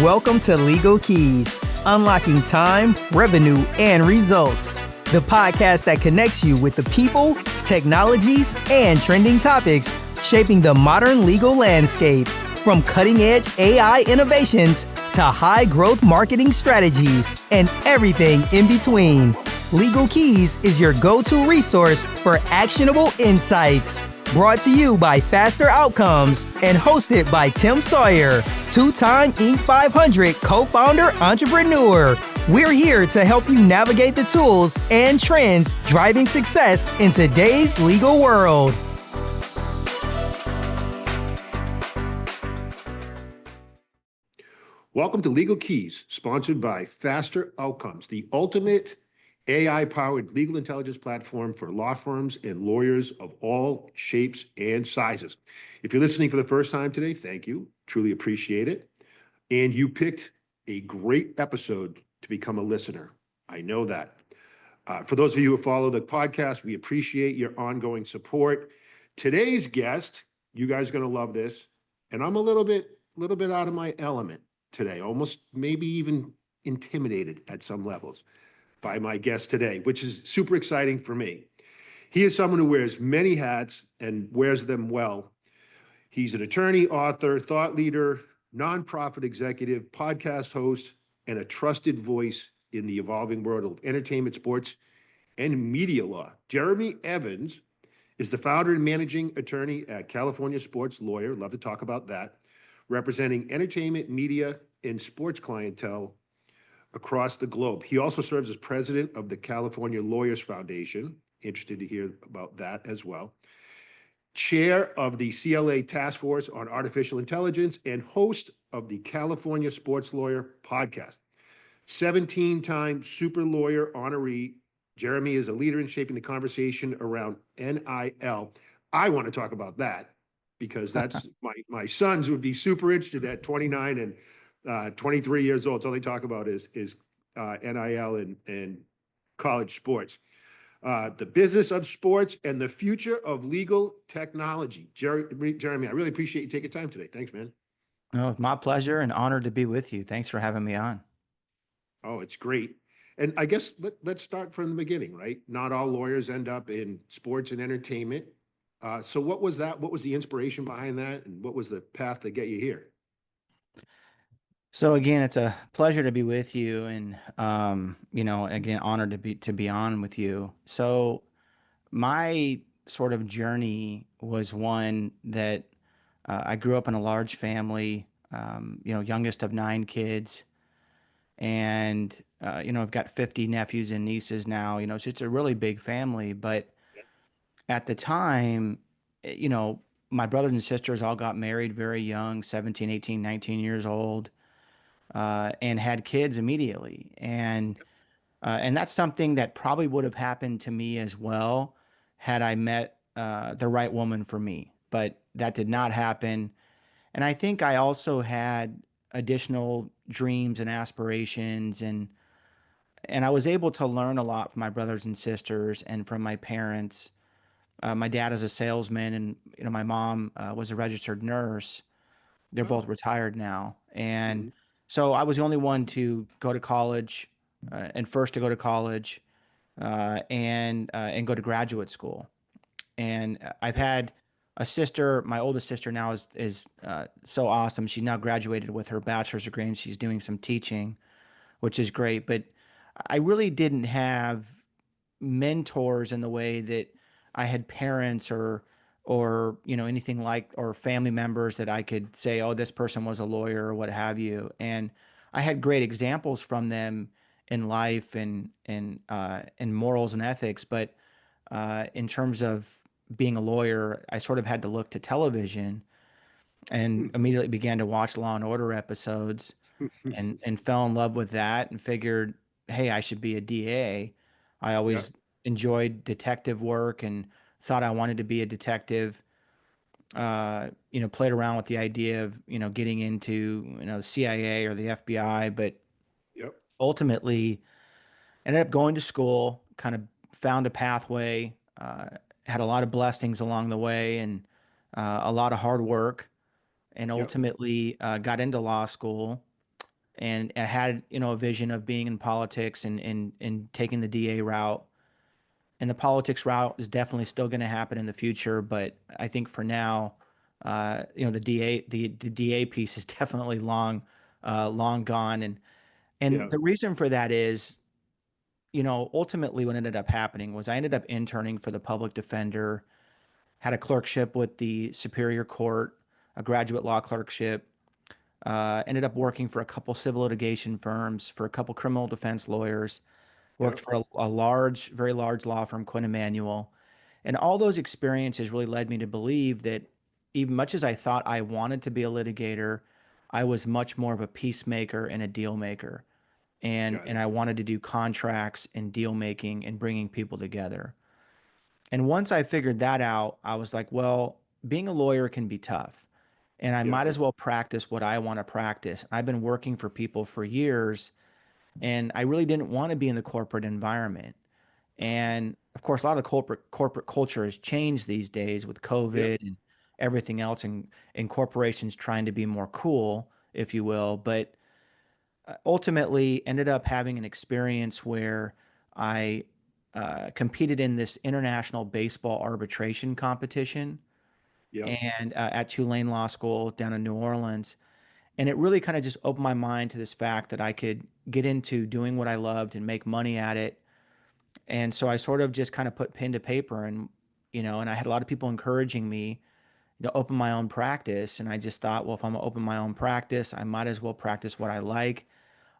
Welcome to Legal Keys, unlocking time, revenue, and results. The podcast that connects you with the people, technologies, and trending topics shaping the modern legal landscape. From cutting-edge AI innovations to high-growth marketing strategies and everything in between. Legal Keys is your go-to resource for actionable insights. Brought to you by Faster Outcomes and hosted by Tim Sawyer, two-time Inc. 500 co-founder entrepreneur. We're here to help you navigate the tools and trends driving success in today's legal world. Welcome to Legal Keys, sponsored by Faster Outcomes, the ultimate AI-powered legal intelligence platform for law firms and lawyers of all shapes and sizes. If you're listening for the first time today, thank you. Truly appreciate it. And you picked a great episode to become a listener. I know that. For those of you who follow the podcast, we appreciate your ongoing support. Today's guest, you guys are going to love this, and I'm a little bit out of my element today, almost maybe even intimidated at some levels by my guest today, which is super exciting for me. He is someone who wears many hats and wears them well. He's an attorney, author, thought leader, nonprofit executive, podcast host, and a trusted voice in the evolving world of entertainment, sports, and media law. Jeremy Evans is the founder and managing attorney at California Sports Lawyer. Love to talk about that. Representing entertainment, media, and sports clientele across the globe. He also serves as president of the California Lawyers Foundation. Interested to hear about that as well. Chair of the CLA Task Force on Artificial Intelligence and host of the California Sports Lawyer podcast. 17-time Super Lawyer honoree. Jeremy is a leader in shaping the conversation around NIL. I want to talk about that because that's my sons would be super interested at 29 and 23 years old. So all they talk about is NIL and college sports. The business of sports and the future of legal technology. Jeremy, I really appreciate you taking time today. Thanks, man. No, it's my pleasure and honored to be with you. Thanks for having me on. Oh, it's great. And I guess let's start from the beginning, right? Not all lawyers end up in sports and entertainment. So what was that? What was the inspiration behind that? And what was the path to get you here? So again, it's a pleasure to be with you, and again, honored to be on with you. So my sort of journey was one that I grew up in a large family, youngest of 9 kids, and I've got 50 nephews and nieces now. So it's a really big family. But at the time, my brothers and sisters all got married very young, 17, 18, 19 years old. And had kids immediately. And that's something that probably would have happened to me as well had I met the right woman for me. But that did not happen. And I think I also had additional dreams and aspirations, and I was able to learn a lot from my brothers and sisters and from my parents. My dad is a salesman, and my mom was a registered nurse. They're both retired now. And so I was the only one to go to college, and first to go to college, and go to graduate school. And I've had a sister. My oldest sister now is so awesome. She's now graduated with her bachelor's degree, and she's doing some teaching, which is great. But I really didn't have mentors in the way that I had parents or anything like, or family members that I could say, oh, this person was a lawyer or what have you. And I had great examples from them in life and morals and ethics, but in terms of being a lawyer, I sort of had to look to television and immediately began to watch Law and Order episodes and fell in love with that and figured, hey, I should be a DA. I always enjoyed detective work and thought I wanted to be a detective. Played around with the idea of, getting into, CIA or the FBI, but ultimately ended up going to school, kind of found a pathway, had a lot of blessings along the way and a lot of hard work, and ultimately got into law school. and I had, a vision of being in politics and taking the DA route. And the politics route is definitely still going to happen in the future, but I think for now, the DA piece is definitely long gone. And Yeah. the reason for that is, ultimately what ended up happening was I ended up interning for the public defender, had a clerkship with the Superior Court, a graduate law clerkship, ended up working for a couple civil litigation firms, for a couple criminal defense lawyers, Yeah. worked for a large, very large law firm, Quinn Emanuel. And all those experiences really led me to believe that even much as I thought I wanted to be a litigator, I was much more of a peacemaker and a deal maker. And Got and it. I wanted to do contracts and deal making and bringing people together. And once I figured that out, I was like, well, being a lawyer can be tough. And I Yeah. might as well practice what I want to practice. I've been working for people for years, and I really didn't want to be in the corporate environment. And of course, a lot of the corporate culture has changed these days with Yeah. COVID and everything else, and corporations trying to be more cool, if you will. But ultimately, ended up having an experience where I competed in this international baseball arbitration competition Yeah. and at Tulane Law School down in New Orleans. And it really kind of just opened my mind to this fact that I could get into doing what I loved and make money at it. And so I sort of just kind of put pen to paper, and I had a lot of people encouraging me to open my own practice. And I just thought, well, if I'm gonna open my own practice, I might as well practice what I like.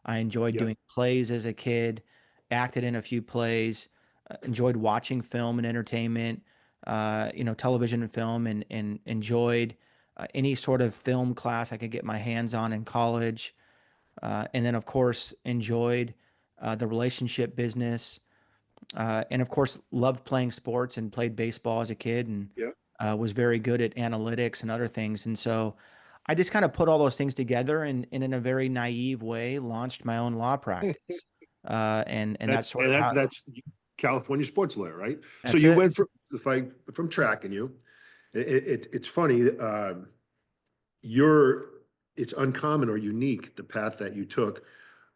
I enjoyed Yeah. doing plays as a kid, acted in a few plays, enjoyed watching film and entertainment, television and film, and enjoyed any sort of film class I could get my hands on in college. And then, of course, enjoyed the relationship business. And of course, loved playing sports and played baseball as a kid and Yeah. was very good at analytics and other things. And so I just kind of put all those things together and in a very naive way, launched my own law practice. And that's sort of how That's California sports lawyer, right? So that's you it. went from, if I'm tracking you, it's funny. You're it's uncommon or unique the path that you took,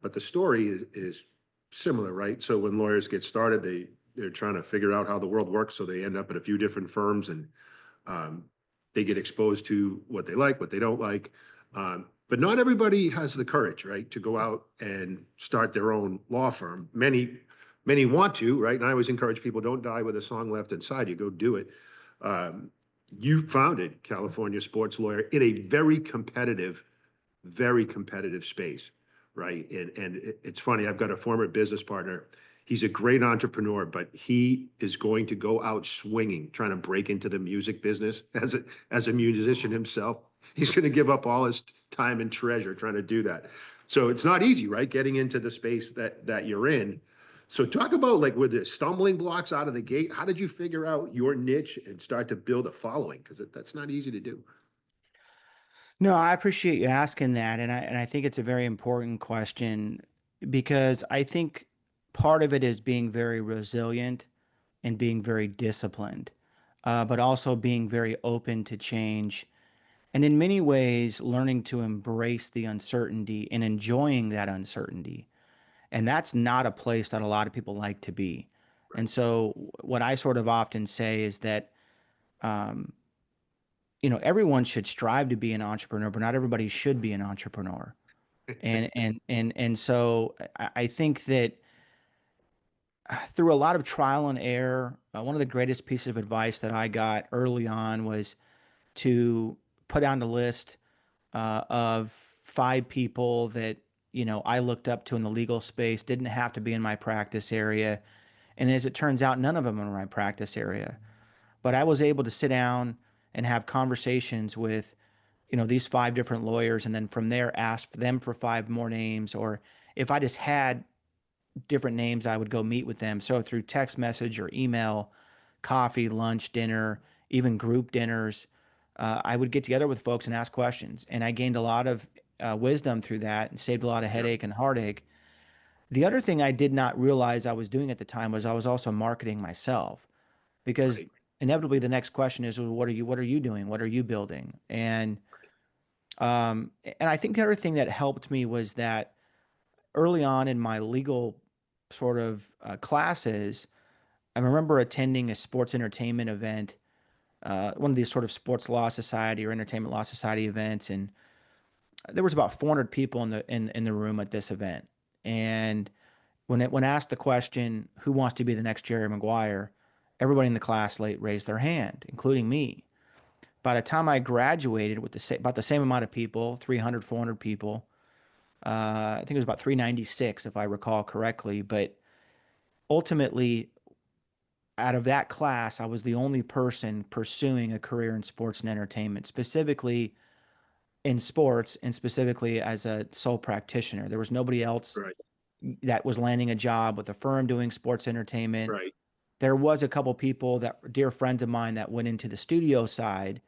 but the story is similar, right? So when lawyers get started, they're trying to figure out how the world works, so they end up at a few different firms, and um, they get exposed to what they like, what they don't like. But not everybody has the courage, right, to go out and start their own law firm. Many want to, right? And I always encourage people, don't die with a song left inside you, go do it. Um, you founded California Sports Lawyer in a very competitive space, right? And it's funny, I've got a former business partner. He's a great entrepreneur, but he is going to go out swinging, trying to break into the music business as a musician himself. He's going to give up all his time and treasure trying to do that. So it's not easy, right? Getting into the space that you're in. So talk about like with the stumbling blocks out of the gate. How did you figure out your niche and start to build a following? Because that's not easy to do. No, I appreciate you asking that, and I think it's a very important question because I think part of it is being very resilient and being very disciplined, but also being very open to change. And in many ways, learning to embrace the uncertainty and enjoying that uncertainty. And that's not a place that a lot of people like to be. And so, what I sort of often say is that, um, everyone should strive to be an entrepreneur, but not everybody should be an entrepreneur. And so, I think that through a lot of trial and error, one of the greatest pieces of advice that I got early on was to put down the list of 5 people that I looked up to in the legal space. Didn't have to be in my practice area, and as it turns out, none of them are in my practice area. But I was able to sit down and have conversations with these 5 different lawyers, and then from there ask them for 5 more names, or if I just had different names, I would go meet with them. So through text message or email, coffee, lunch, dinner, even group dinners, I would get together with folks and ask questions. And I gained a lot of wisdom through that and saved a lot of Yeah, headache and heartache. The other thing I did not realize I was doing at the time was I was also marketing myself, because right. inevitably the next question is, well, what are you doing? What are you building? And And I think the other thing that helped me was that early on in my legal sort of classes, I remember attending a sports entertainment event, one of these sort of sports law society or entertainment law society events, and there was about 400 people in the room at this event. And when asked the question, "Who wants to be the next Jerry Maguire?" everybody in the class raised their hand, including me. By the time I graduated with about the same amount of people, 300, 400 people, I think it was about 396 if I recall correctly. But ultimately, out of that class, I was the only person pursuing a career in sports and entertainment, specifically in sports and specifically as a sole practitioner. There was nobody else Right. that was landing a job with a firm doing sports entertainment. Right. There was a couple people that were dear friends of mine that went into the studio side.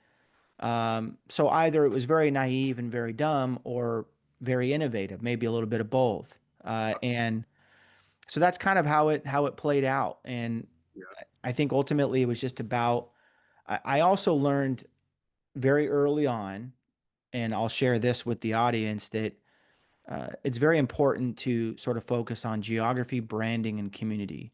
So either it was very naive and very dumb or very innovative, maybe a little bit of both. And so that's kind of how it played out. And Yeah. I think ultimately it was just about, I also learned very early on, and I'll share this with the audience, that it's very important to sort of focus on geography, branding, and community.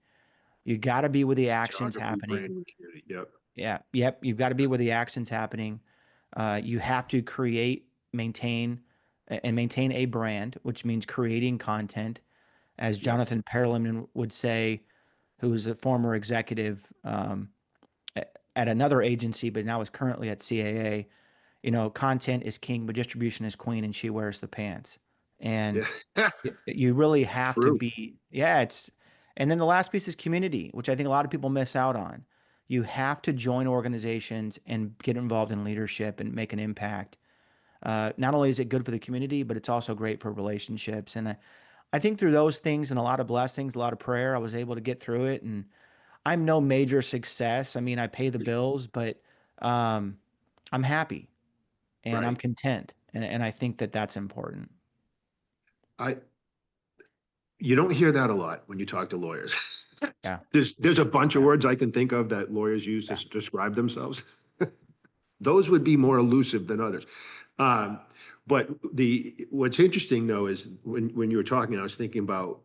You got to be where the action's Geography, happening. branding, community. Yep. Yeah, yep. You've got to be where the action's happening. You have to create, maintain a brand, which means creating content. As Yep. Jonathan Perelman would say, who is a former executive at another agency, but now is currently at CAA. Content is king, but distribution is queen, and she wears the pants. And Yeah. you really have to True. be, yeah, and then the last piece is community, which I think a lot of people miss out on. You have to join organizations and get involved in leadership and make an impact. Not only is it good for the community, but it's also great for relationships. And I think through those things and a lot of blessings, a lot of prayer, I was able to get through it. And I'm no major success. I mean, I pay the bills, but um, I'm happy and I'm Right. content. And I think that that's important. I You don't hear that a lot when you talk to lawyers. Yeah. There's a bunch of Yeah. words I can think of that lawyers use to Yeah. describe themselves. Those would be more elusive than others. Um, but the what's interesting though is when you were talking, I was thinking about,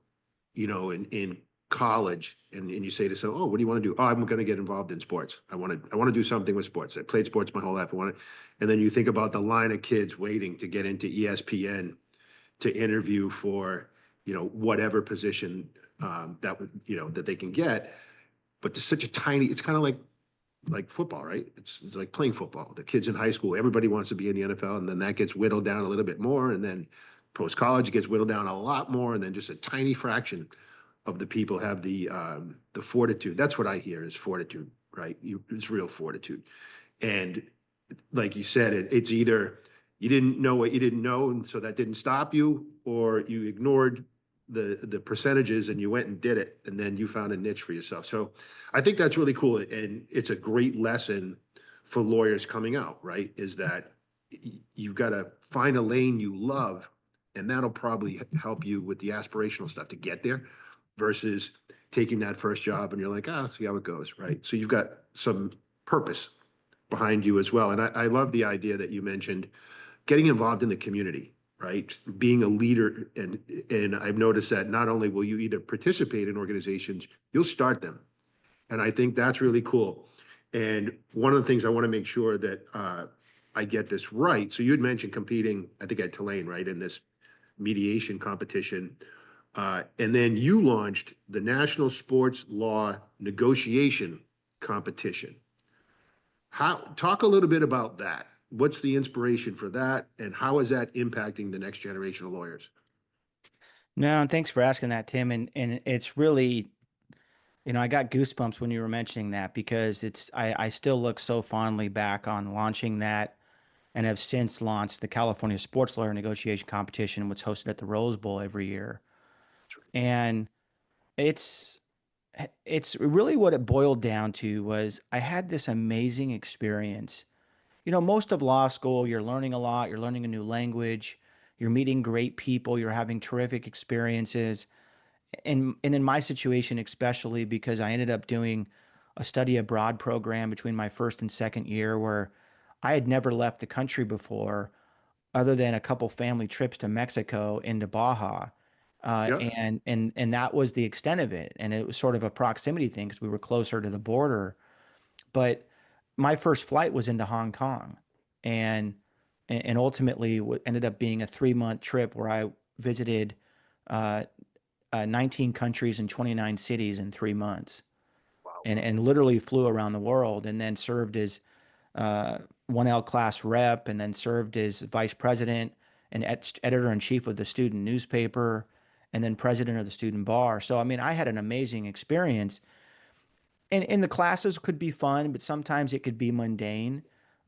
in college, and you say to someone, "Oh, what do you want to do?" "Oh, I'm going to get involved in sports. I want to do something with sports. I played sports my whole life. I want to," and then you think about the line of kids waiting to get into ESPN to interview for, whatever position that would, that they can get. But there's such a tiny. It's kind of like football, right? It's like playing football. The kids in high school, everybody wants to be in the NFL, and then that gets whittled down a little bit more, and then post college gets whittled down a lot more, and then just a tiny fraction of the people have the fortitude. That's what I hear is fortitude, right? It's real fortitude, and like you said, it's either you didn't know what you didn't know, and so that didn't stop you, or you ignored the percentages and you went and did it, and then you found a niche for yourself. So I think that's really cool, and it's a great lesson for lawyers coming out, right? Is that you've got to find a lane you love, and that'll probably help you with the aspirational stuff to get there, versus taking that first job and you're like, ah, see how it goes, right? So you've got some purpose behind you as well. And I love the idea that you mentioned getting involved in the community, right? Being a leader. And I've noticed that not only will you either participate in organizations, you'll start them. And I think that's really cool. And one of the things I want to make sure that I get this right. So you had mentioned competing, I think at Tulane, right, in this mediation competition. And then you launched the National Sports Law Negotiation Competition. Talk a little bit about that. What's the inspiration for that, and how is that impacting the next generation of lawyers? No, and thanks for asking that, Tim. And it's really, I got goosebumps when you were mentioning that because I still look so fondly back on launching that and have since launched the California Sports Lawyer Negotiation Competition, which is hosted at the Rose Bowl every year. And it's it's really what it boiled down to was I had this amazing experience. Most of law school, you're learning a lot, you're learning a new language, you're meeting great people, you're having terrific experiences. And in my situation, especially because I ended up doing a study abroad program between my first and second year where I had never left the country before. other than a couple family trips to Mexico into Baja. Yeah. And that was the extent of it. And it was sort of a proximity thing because we were closer to the border. But my first flight was into Hong Kong, and and ultimately what ended up being a 3 month trip where I visited uh, 19 countries and 29 cities in 3 months, Wow. and literally flew around the world, and then served as 1L class rep, and then served as vice president and editor in chief of the student newspaper, and then president of the student bar. So, I mean, I had an amazing experience. And the classes could be fun, but sometimes it could be mundane,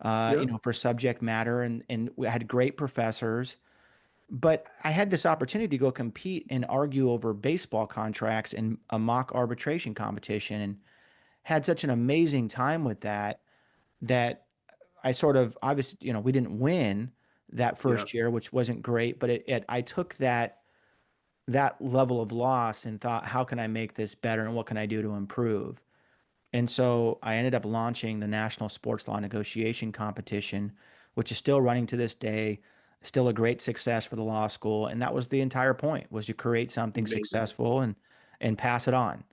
Yeah. for subject matter. And we had great professors. But I had this opportunity to go compete and argue over baseball contracts in a mock arbitration competition, and had such an amazing time with that I sort of obviously, we didn't win that Yeah. first year, which wasn't great, but I took that level of loss and thought, how can I make this better and what can I do to improve? And so I ended up launching the National Sports Law Negotiation Competition, which is still running to this day, still a great success for the law school. And that was the entire point, was to create something Amazing. successful and pass it on.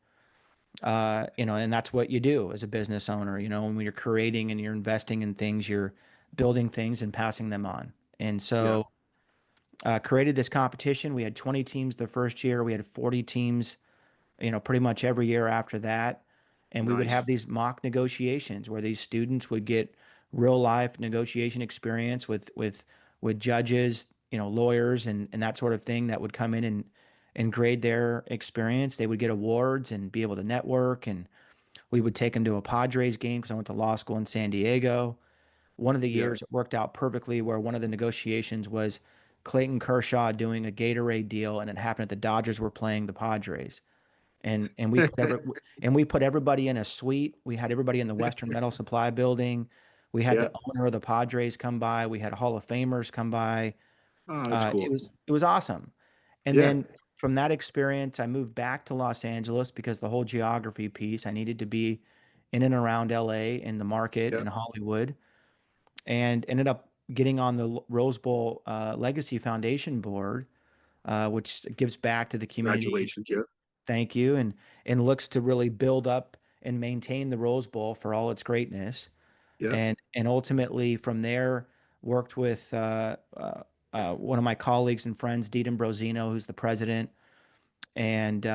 And that's what you do as a business owner. When you're creating and you're investing in things, you're building things and passing them on. And Yeah. so created this competition. We had 20 teams the first year. We had 40 teams, pretty much every year after that. And we would Nice. have these mock negotiations where these students would get real life negotiation experience with judges, lawyers and that sort of thing that would come in and grade their experience. They would get awards and be able to network. And we would take them to a Padres game because I went to law school in San Diego. One of the Yeah. years it worked out perfectly where one of the negotiations was Clayton Kershaw doing a Gatorade deal, and it happened that the Dodgers were playing the Padres. And we put everybody in a suite. We had everybody in the Western Metal Supply building. We had Yeah. the owner of the Padres come by. We had Hall of Famers come by. Oh, that's It cool. was awesome. And Yeah. then from that experience, I moved back to Los Angeles because the whole geography piece, I needed to be in and around LA in the market Yeah. in Hollywood, and ended up getting on the Rose Bowl Legacy Foundation board, which gives back to the community. Congratulations. Yeah. Thank you, and looks to really build up and maintain the Rose Bowl for all its greatness, Yeah. and ultimately from there worked with one of my colleagues and friends, Deedon Brozino, who's the president, and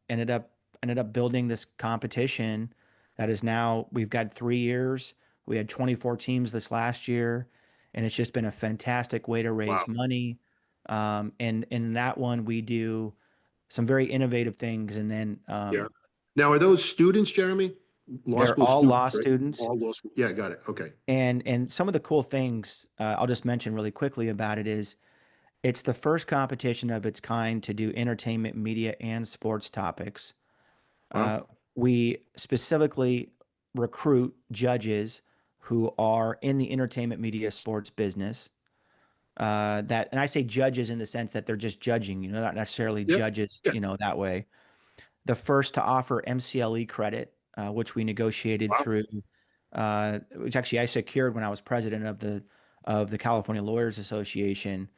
ended up building this competition that is now we've got 3 years. We had 24 teams this last year, and it's just been a fantastic way to Wow. raise money. And in that one, we do some very innovative things, and then Yeah. Now, are those students, Jeremy? Law they're school all law students, right? students. All law school. Yeah, got it. Okay. And some of the cool things I'll just mention really quickly about it is it's the first competition of its kind to do entertainment, media, and sports topics. Wow. Uh, we specifically recruit judges who are in the entertainment, media, sports business. And I say judges in the sense that they're just judging, not necessarily Yeah. judges, Yeah. that way. The first to offer MCLE credit, which we negotiated Wow. through, which actually I secured when I was president of the California Lawyers Association,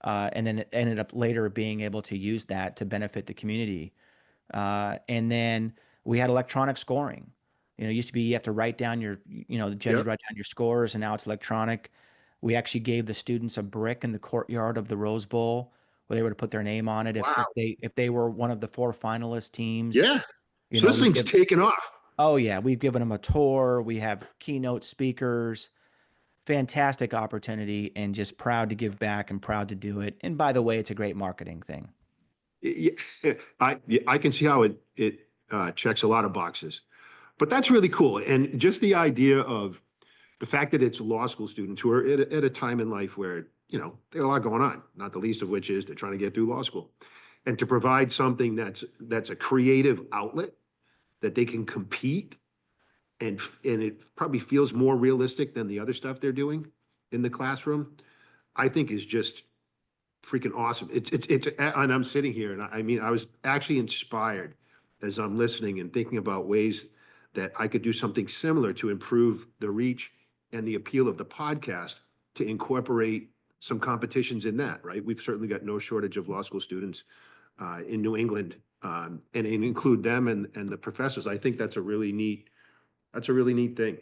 and then it ended up later being able to use that to benefit the community. And then we had electronic scoring. It used to be you have to write down the Yeah. judges write down your scores, and now it's electronic. We actually gave the students a brick in the courtyard of the Rose Bowl where they were to put their name on it if, Wow. if they if they were one of the four finalist teams. Yeah. So this We've thing's given taken off. Oh yeah, we've given them a tour. We have keynote speakers. Fantastic opportunity, and just proud to give back and proud to do it. And by the way, it's a great marketing thing. Yeah, I can see how it checks a lot of boxes, but that's really cool. And just the idea of the fact that it's law school students who are at a time in life where, there are a lot going on, not the least of which is they're trying to get through law school. And to provide something that's a creative outlet that they can compete and it probably feels more realistic than the other stuff they're doing in the classroom, I think is just freaking awesome. And I'm sitting here and I mean, I was actually inspired as I'm listening and thinking about ways that I could do something similar to improve the reach and the appeal of the podcast to incorporate some competitions in that, right? We've certainly got no shortage of law school students in New England, and include them and the professors. I think that's a really neat thing.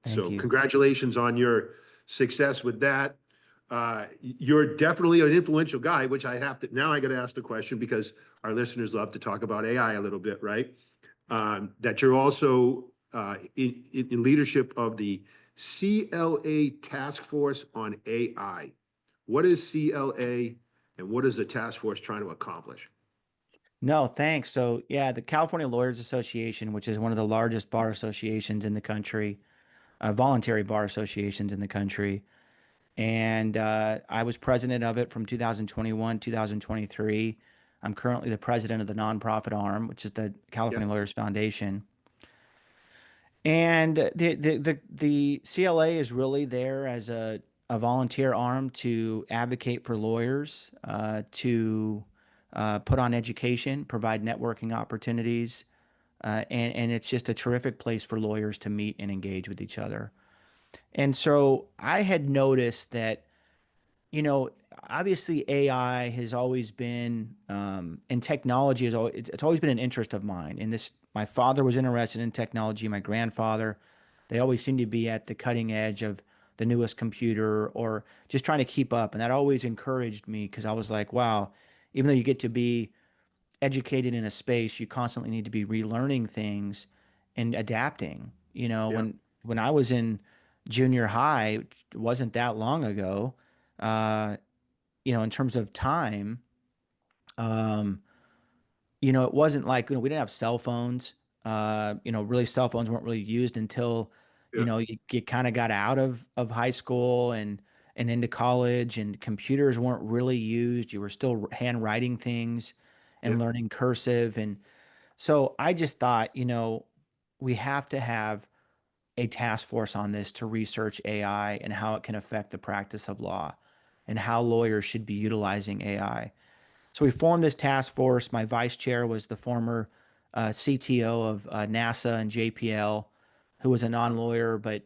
Thank So you. congratulations on your success with that. You're definitely an influential guy, which I got to ask the question because our listeners love to talk about AI a little bit, right? That you're also in leadership of the CLA Task Force on AI. What is CLA and what is the task force trying to accomplish? No, thanks. So, yeah, the California Lawyers Association, which is one of the largest bar associations in the country, voluntary bar associations in the country, and I was president of it from 2021, 2023. I'm currently the president of the nonprofit arm, which is the Yeah, California Lawyers Foundation. And the CLA is really there as a volunteer arm to advocate for lawyers, to put on education, provide networking opportunities, and it's just a terrific place for lawyers to meet and engage with each other. And so I had noticed that, you know, obviously AI has always been, and technology is always, it's always been an interest of mine. And this, my father was interested in technology, my grandfather, they always seem to be at the cutting edge of the newest computer or just trying to keep up. And that always encouraged me because I was like, wow, even though you get to be educated in a space, you constantly need to be relearning things and adapting. You know, yeah, when I was in junior high, it wasn't that long ago. Uh, in terms of time, um, it wasn't like, we didn't have cell phones. Really cell phones weren't really used until, yeah, you kind of got out of high school and into college, and computers weren't really used. You were still handwriting things yeah, and learning cursive. And so I just thought, we have to have a task force on this to research AI and how it can affect the practice of law and how lawyers should be utilizing AI. So we formed this task force. My vice chair was the former CTO of NASA and JPL, who was a non-lawyer, but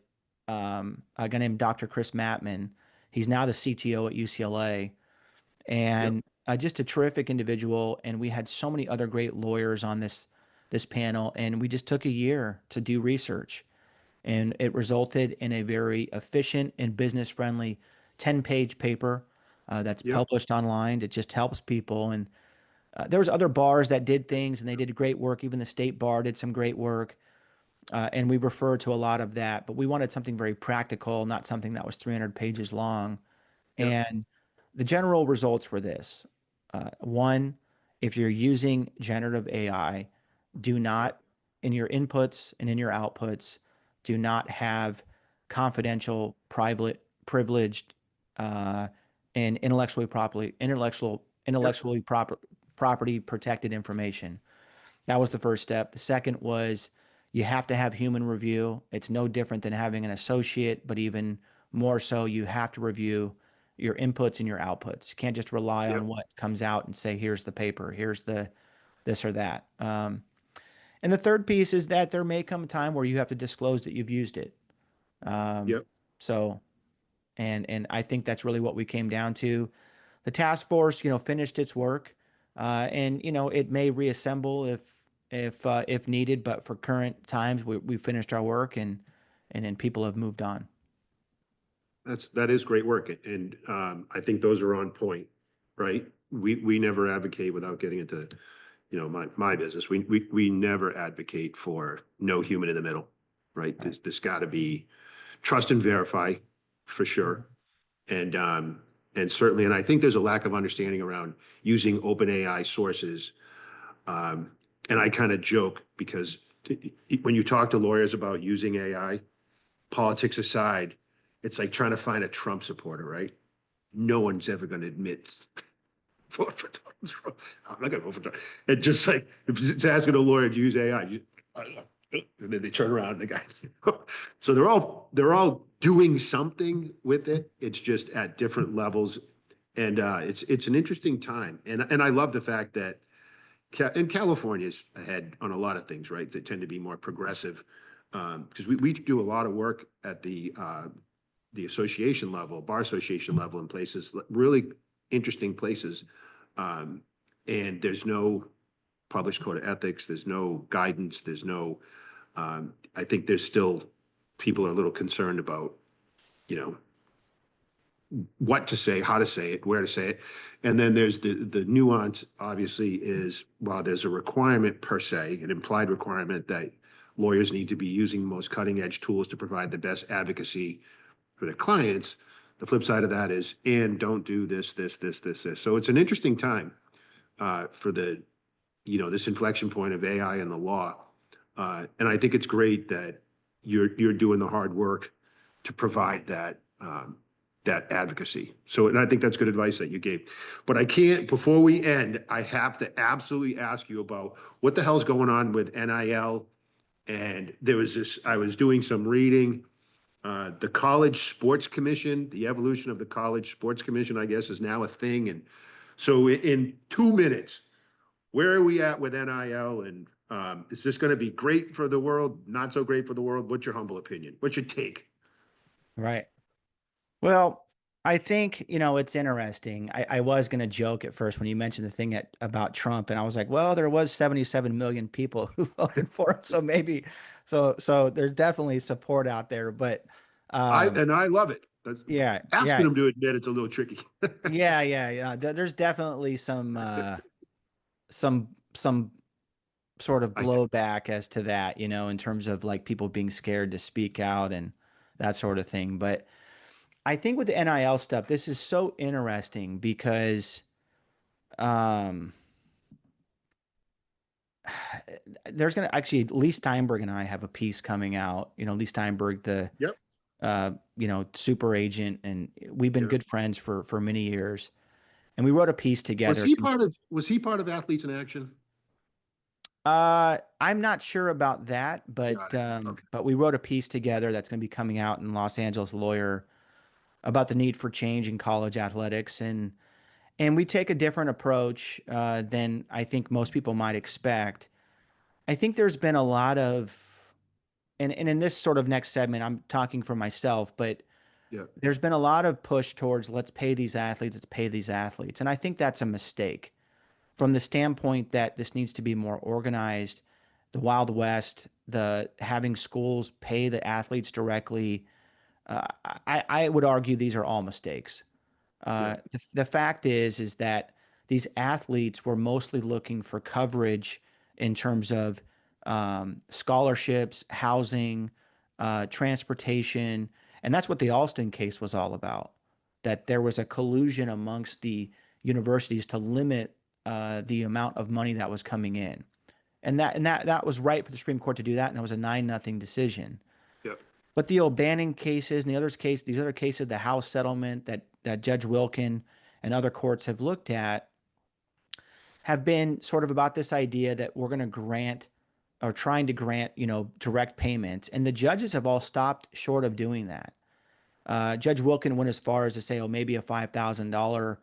a guy named Dr. Chris Mattman. He's now the CTO at UCLA, yeah, and just a terrific individual. And we had so many other great lawyers on this panel, and we just took a year to do research, and it resulted in a very efficient and business-friendly 10-page paper that's yeah, published online. It just helps people. And there was other bars that did things, and they did great work. Even the state bar did some great work, and we refer to a lot of that. But we wanted something very practical, not something that was 300 pages long. yeah, And the general results were this. One, if you're using generative AI, do yeah, not, in your inputs and in your outputs, do not have confidential, private, privileged, uh, and yeah, intellectually property protected information. That was the first step. The second was you have to have human review. It's no different than having an associate, but even more so, you have to review your inputs and your outputs. You can't just rely yeah, on what comes out and say, here's the paper, here's the this or that. And the third piece is that there may come a time where you have to disclose that you've used it. Um, yeah, so, and I think that's really what we came down to. The task force, finished its work, and it may reassemble if needed. But for current times, we finished our work, and then people have moved on. that is great work, and I think those are on point, right? We never advocate without getting into my business. We never advocate for no human in the middle, right? Right. This got to be trust and verify for sure, and certainly, and I think there's a lack of understanding around using open AI sources. Um, and I kind of joke because when you talk to lawyers about using AI, politics aside, it's like trying to find a Trump supporter, right? No one's ever going to admit vote for Donald Trump. I'm not going to vote for Trump. It's just like if it's asking a lawyer to use AI, and then they turn around and the guys. So they're all doing something with it. It's just at different levels, and it's an interesting time. And I love the fact that and California's ahead on a lot of things, right? They tend to be more progressive because we do a lot of work at the the association level, bar association level in places, really interesting places. Um, and there's no published code of ethics, there's no guidance, there's no, I think there's still, people are a little concerned about, you know, what to say, how to say it, where to say it. And then there's the nuance, obviously, is while there's a requirement per se, an implied requirement that lawyers need to be using the most cutting edge tools to provide the best advocacy for their clients. The flip side of that is, and don't do this, this, this, this, this. So it's an interesting time for the, this inflection point of AI and the law. And I think it's great that you're doing the hard work to provide that that advocacy. So, and I think that's good advice that you gave. But I can't, before we end, I have to absolutely ask you about what the hell's going on with NIL. And there was this, I was doing some reading. The College Sports Commission, the evolution of the College Sports Commission, I guess, is now a thing. And so in 2 minutes, where are we at with NIL? And is this going to be great for the world? Not so great for the world? What's your humble opinion? What's your take? Right. Well, I think, it's interesting. I was going to joke at first when you mentioned the thing about Trump, and I was like, well, there was 77 million people who voted for it. So maybe, so there's definitely support out there, but, I love it. That's yeah, asking yeah, them to admit it's a little tricky. yeah. There's definitely some sort of I get it. blowback as to that, in terms of like people being scared to speak out and that sort of thing. But I think with the NIL stuff, this is so interesting because um, there's going to actually, Lee Steinberg and I have a piece coming out. Lee Steinberg, the Yep. super agent, and we've been Yeah. good friends for many years. And we wrote a piece together. Was he part of Athletes in Action? I'm not sure about that, Got it. Okay. but we wrote a piece together that's going to be coming out in Los Angeles Lawyer about the need for change in college athletics, and we take a different approach than I think most people might expect. I think there's been a lot of, and in this sort of next segment, I'm talking for myself, but Yeah. there's been a lot of push towards let's pay these athletes, let's pay these athletes. And I think that's a mistake from the standpoint that this needs to be more organized. The Wild West, the having schools pay the athletes directly. I would argue these are all mistakes. Yeah. The fact is that these athletes were mostly looking for coverage in terms of scholarships, housing, transportation, and that's what the Alston case was all about. That there was a collusion amongst the universities to limit the amount of money that was coming in, and that was right for the Supreme Court to do that, and it was a 9-0 decision. Yeah. But the O'Bannon cases and these other cases, the House settlement that Judge Wilkin and other courts have looked at, have been sort of about this idea that we're going to grant or trying to grant, direct payments. And the judges have all stopped short of doing that. Judge Wilkin went as far as to say, oh, maybe a $5,000,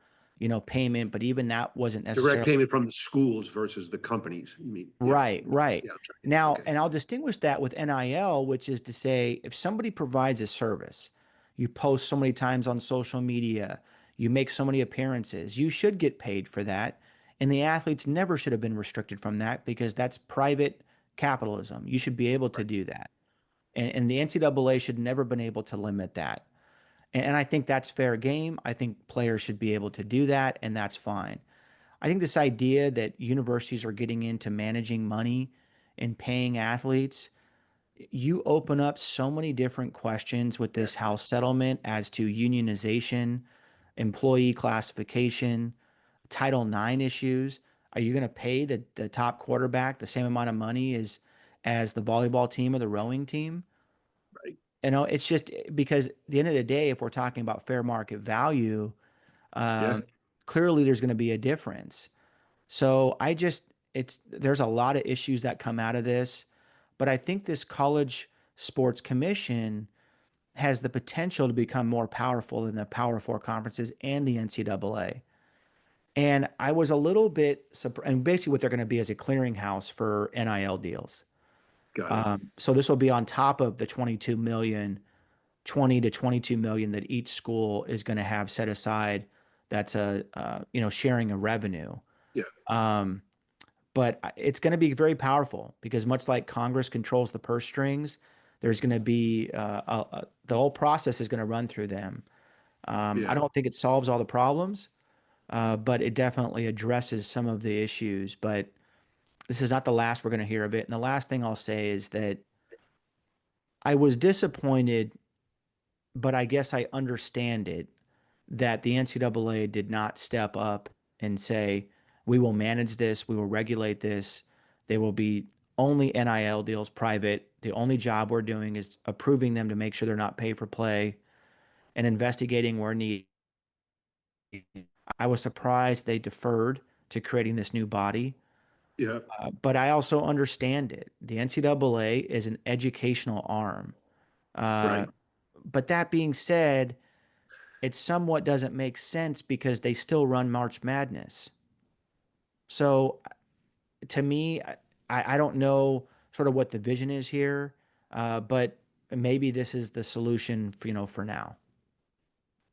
payment, but even that wasn't Direct necessarily payment from the schools versus the companies. You mean? Yeah. right, right. Yeah. I'm trying. Now, Okay. and I'll distinguish that with NIL, which is to say, if somebody provides a service, you post so many times on social media, you make so many appearances, you should get paid for that. And the athletes never should have been restricted from that because that's private capitalism. You should be able to Right. do that. And the NCAA should never been able to limit that. And I think that's fair game. I think players should be able to do that, and that's fine. I think this idea that universities are getting into managing money and paying athletes, you open up so many different questions with Yeah. this House settlement as to unionization, employee classification, Title IX issues. Are you going to pay the top quarterback the same amount of money as the volleyball team or the rowing team? Right. It's just because at the end of the day, if we're talking about fair market value, Yeah. um, clearly there's going to be a difference. So there's a lot of issues that come out of this, but I think this College Sports Commission has the potential to become more powerful than the Power Four conferences and the NCAA. And I was a little bit surprised, and basically what they're going to be is a clearinghouse for NIL deals. Got it. So this will be on top of the 22 million 20 to 22 million that each school is going to have set aside. That's a sharing a revenue. Yeah. Um, but it's going to be very powerful because much like Congress controls the purse strings, there's going to be the whole process is going to run through them. I Yeah. don't think it solves all the problems, but it definitely addresses some of the issues. But this is not the last we're going to hear of it. And the last thing I'll say is that I was disappointed, but I guess I understand it that the NCAA did not step up and say, we will manage this, we will regulate this. There will be only NIL deals private. The only job we're doing is approving them to make sure they're not pay for play and investigating where needed. I was surprised they deferred to creating this new body, Yeah. but I also understand it. The NCAA is an educational arm. Uh, Right. but that being said, it somewhat doesn't make sense because they still run March Madness. So to me, I don't know sort of what the vision is here, but maybe this is the solution for, for now.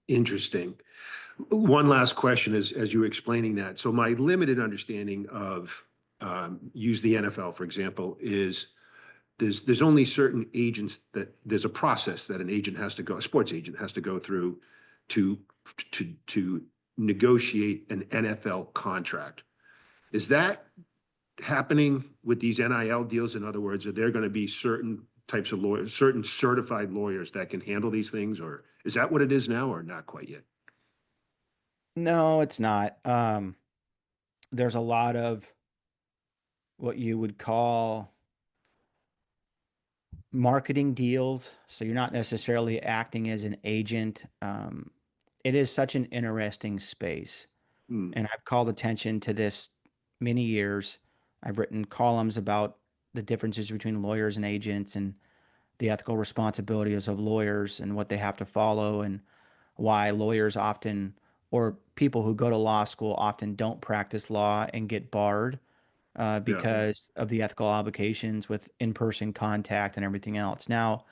Interesting. One last question as you were explaining that. So my limited understanding of use the NFL, for example, is there's only certain agents that there's a process that an agent has to go, a sports agent has to go through to to negotiate an NFL contract. Is that happening with these NIL deals? In other words, are there going to be certain types of lawyers, certain certified lawyers that can handle these things, or is that what it is now, or not quite yet? No, it's not. There's a lot of what you would call marketing deals. So you're not necessarily acting as an agent. It is such an interesting space. Hmm. And I've called attention to this many years. I've written columns about the differences between lawyers and agents and the ethical responsibilities of lawyers and what they have to follow and why lawyers often or people who go to law school often don't practice law and get barred Yeah. because of the ethical obligations with in-person contact and everything else. Now,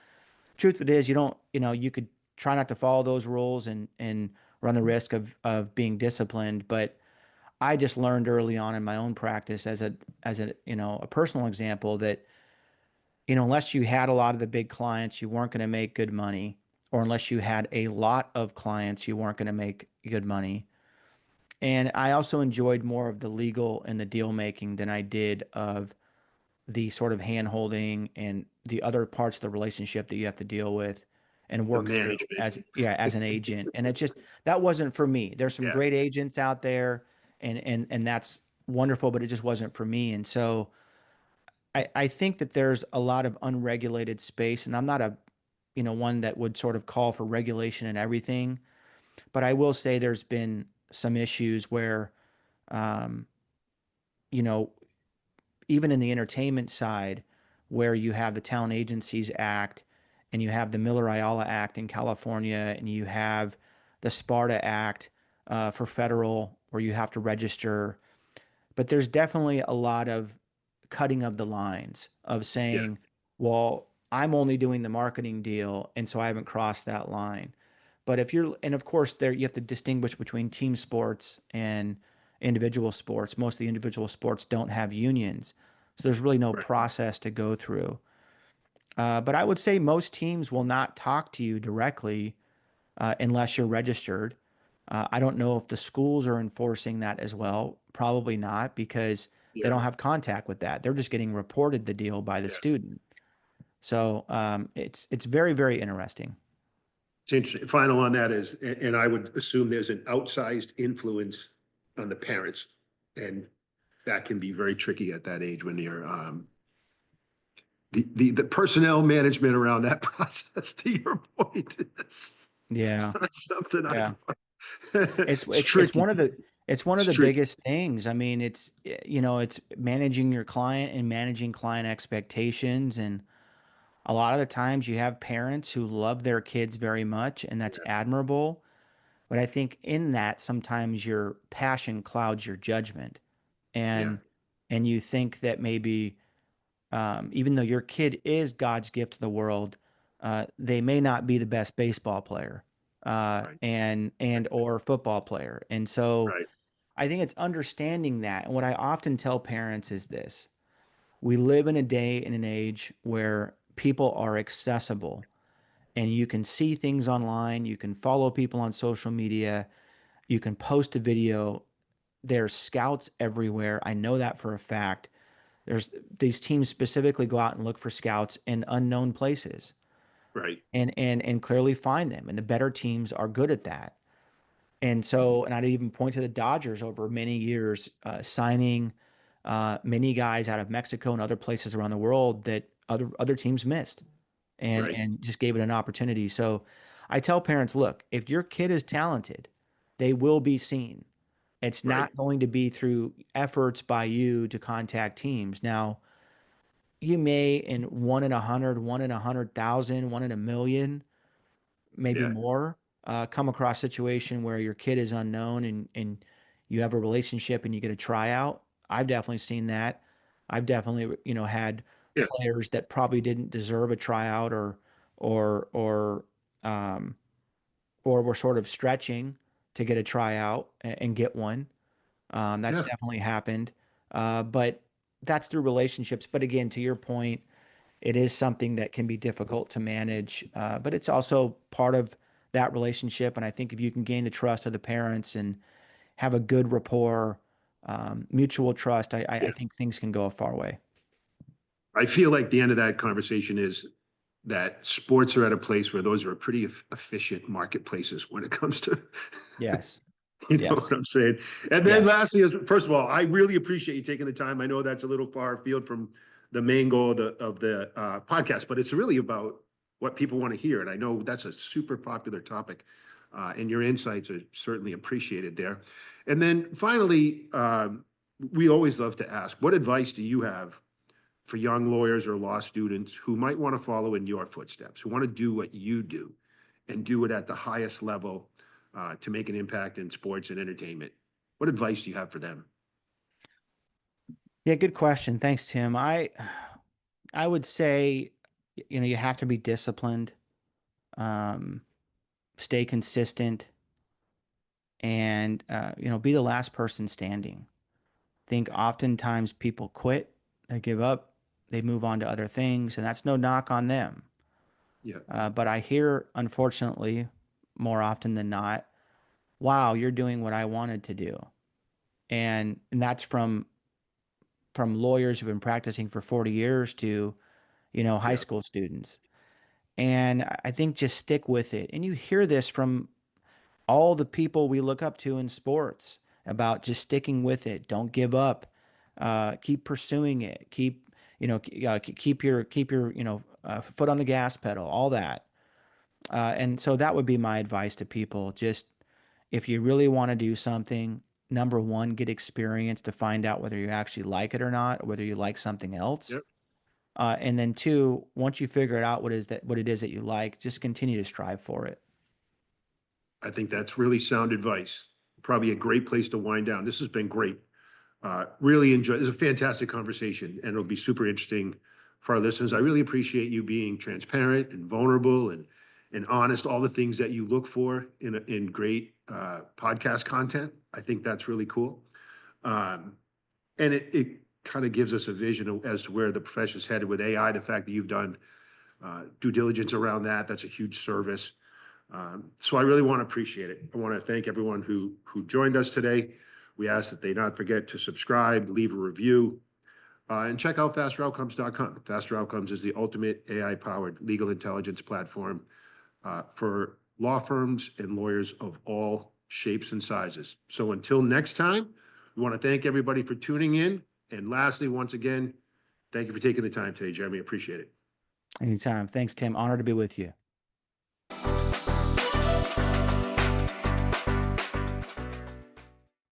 truth of it is, you don't, you could try not to follow those rules and run the risk of being disciplined. But I just learned early on in my own practice as a a personal example that unless you had a lot of the big clients, you weren't going to make good money, or unless you had a lot of clients, you weren't going to make good money. And I also enjoyed more of the legal and the deal making than I did of the sort of hand holding and the other parts of the relationship that you have to deal with and The work through management. as an agent. And it just that wasn't for me. There's some Yeah. great agents out there and that's wonderful, but it just wasn't for me. And so I think that there's a lot of unregulated space, and I'm not a one that would sort of call for regulation and everything, but I will say there's been some issues where um, you know, even in the entertainment side, where you have the Talent Agencies Act and you have the Miller Ayala Act in California and you have the Sparta Act for federal, where you have to register. But there's definitely a lot of cutting of the lines of Yeah. saying, well, I'm only doing the marketing deal, and so I haven't crossed that line. But if you're, and of course, there you have to distinguish between team sports and individual sports. Most of the individual sports don't have unions, so there's really no Right. process to go through. But I would say most teams will not talk to you directly unless you're registered. I don't know if the schools are enforcing that as well. Probably not because they Yeah. don't have contact with that. They're just getting reported the deal by the Yeah. student. So it's very, very interesting. It's interesting. Final on that is, and I would assume there's an outsized influence on the parents, and that can be very tricky at that age when you're the personnel management around that process. To your point, is Yeah, not something yeah. It's it's it's it's tricky. one of It's the tricky. biggest things. I mean, it's managing your client and managing client expectations, and a lot of the times you have parents who love their kids very much, and that's Yeah. admirable. But I think in that sometimes your passion clouds your judgment, Yeah. and you think that maybe even though your kid is God's gift to the world, they may not be the best baseball player, Right. and or football player. And so Right. I think it's understanding that. And what I often tell parents is this: we live in a day and an age where people are accessible, and you can see things online, you can follow people on social media, you can post a video. There's scouts everywhere. I know that for a fact. There's these teams specifically go out and look for scouts in unknown places Right. and clearly find them. And the better teams are good at that. And so, and I'd even point to the Dodgers over many years, signing many guys out of Mexico and other places around the world that other teams missed, Right. and just gave it an opportunity. So I tell parents, look, if your kid is talented, they will be seen. It's Right. not going to be through efforts by you to contact teams. Now, you may in 1 in 100, 1 in 100,000, 1 in 1 million, maybe Yeah. more, come across a situation where your kid is unknown and you have a relationship and you get a tryout. I've definitely seen that. I've definitely, had Yeah. players that probably didn't deserve a tryout or or um or were sort of stretching to get a tryout and get one. That's Yeah. definitely happened. But that's through relationships. But again, to your point, it is something that can be difficult to manage, but it's also part of that relationship. And I think if you can gain the trust of the parents and have a good rapport, mutual trust, I Yeah. think things can go a far way. I feel like the end of that conversation is that sports are at a place where those are pretty efficient marketplaces when it comes to, Yes. you know what Yes. I'm saying? And then Yes. lastly, first of all, I really appreciate you taking the time. I know that's a little far afield from the main goal of the podcast, but it's really about what people want to hear. And I know that's a super popular topic, and your insights are certainly appreciated there. And then finally, we always love to ask, what advice do you have for young lawyers or law students who might want to follow in your footsteps, who want to do what you do and do it at the highest level to make an impact in sports and entertainment? What advice do you have for them? Yeah, good question. Thanks, Tim. I would say, you have to be disciplined, um, stay consistent, and be the last person standing. Think oftentimes people quit, they give up, they move on to other things, and that's no knock on them. Yeah. But I hear, unfortunately, more often than not, "Wow, you're doing what I wanted to do," and that's from lawyers who've been practicing for 40 years to high Yeah. school students. And I think just stick with it. And you hear this from all the people we look up to in sports about just sticking with it. Don't give up. Keep pursuing it. Keep your foot on the gas pedal. All that. And so that would be my advice to people. Just if you really want to do something, number one, get experience to find out whether you actually like it or not, or whether you like something else. Yep. And then two, once you figure out what it is that you like, just continue to strive for it. I think that's really sound advice. Probably a great place to wind down. This has been great. Really enjoy. This is a fantastic conversation, and it'll be super interesting for our listeners. I really appreciate you being transparent and vulnerable and honest. All the things that you look for in great podcast content. I think that's really cool, and it kind of gives us a vision as to where the profession is headed with AI. The fact that you've done due diligence around that's a huge service. So I really want to appreciate it. I want to thank everyone who joined us today. We ask that they not forget to subscribe, leave a review, and check out fasteroutcomes.com. Faster Outcomes is the ultimate AI-powered legal intelligence platform for law firms and lawyers of all shapes and sizes. So until next time, we want to thank everybody for tuning in. And lastly, once again, thank you for taking the time today, Jeremy. Appreciate it. Anytime. Thanks, Tim. Honored to be with you.